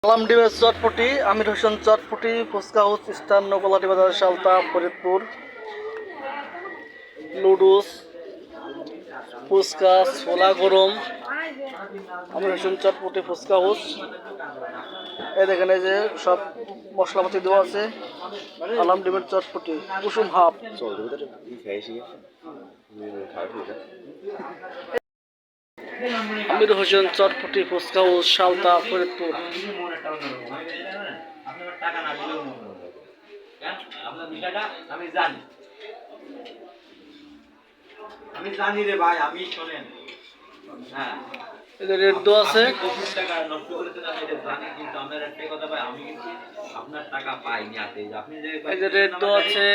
সালাম ডিমের চটপটি, আমির হোসেন চটপটি, fuchka house, star নকলাটি বাজার, সালতা, ফরিদপুর। নুডলস, ফুচকা, ছোলা গরম, আমির হোসেন চটপটি, ফুচকা হাউস। এই দেখেন, এই যে সব মশলাপাতি দেওয়া আছে। আলাম ডিমের চটপটি, কুসুম হাফ। আমির হোসেন চটপটি, ফুচকা হাউস, সালতা, ফরিদপুর। আমি জানি রে ভাই, আমি শোনেন। হ্যাঁ, রেট দেওয়া আছে। টাকা নষ্ট করেছেন, আমি এটা জানি, কিন্তু আমার একটা কথা ভাই, আমি কিন্তু আপনার টাকা পাইনি হাতে। আপনি যে রেট দেওয়া আছে,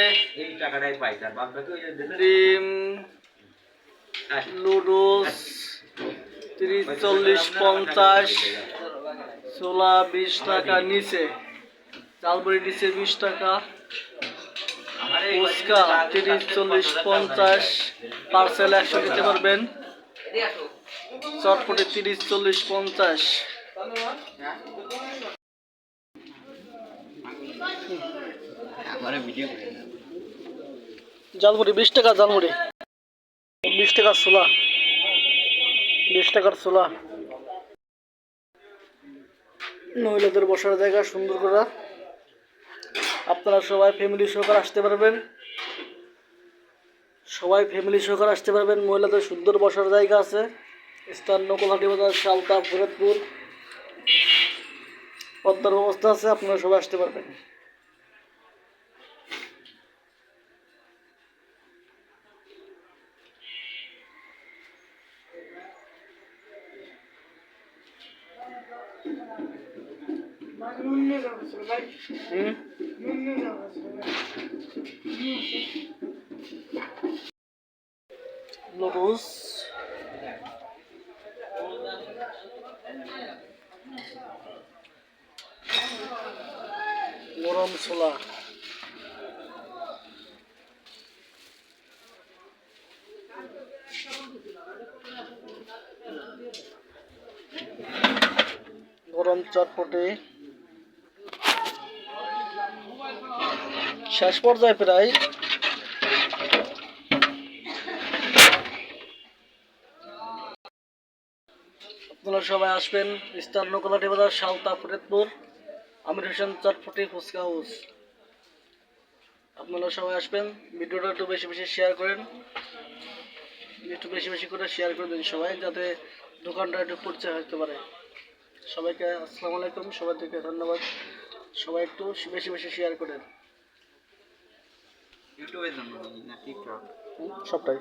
এই টাকাটাই পাই, তার বাদ বাকি ওই যে ডিম, নুডলস 30, 40, 50, ছোলা 20 টাকা নিচে, চালবড়ি নিচে 20 টাকা, ফুচকা 30, 40, 50, পার্সেল 100 দিতে পারবেন। চটপটি 30, 40, 50। জালমুড়ি 20 টাকা, জালমুড়ি 20 টাকার ছোলা, 20 টাকার ছোলা। মহিলাদের বসার জায়গা সুন্দর করা, আপনারা সবাই ফ্যামিলি সহকারে আসতে পারবেন। মহিলাদের সুন্দর বসার জায়গা আছে। স্টার নকলাটি বাজার, সালতা, ফরিদপুর। পদ্মার ব্যবস্থা আছে, আপনারা সবাই আসতে পারবেন। নুডলস, গরম ছোলা, গরম চটপটি। শেষ পর্যায়ে প্রায়। আপনারা সবাই আসবেন স্টার নকলাটি বাজার, সালতা, ফরিদপুর, আমির হোসেন চটপটি, ফুচকা হাউস। আপনারা সবাই আসবেন। ভিডিওটা একটু বেশি বেশি শেয়ার করেন, একটু বেশি বেশি করে শেয়ার করে দিন সবাই, যাতে দোকানটা একটু পরিচয় হতে পারে। সবাইকে আসসালামু আলাইকুম, সবাইকে ধন্যবাদ। সবাই একটু বেশি বেশি শেয়ার করেন। ইউটিউবের জন্য না টিকটক সবটাই।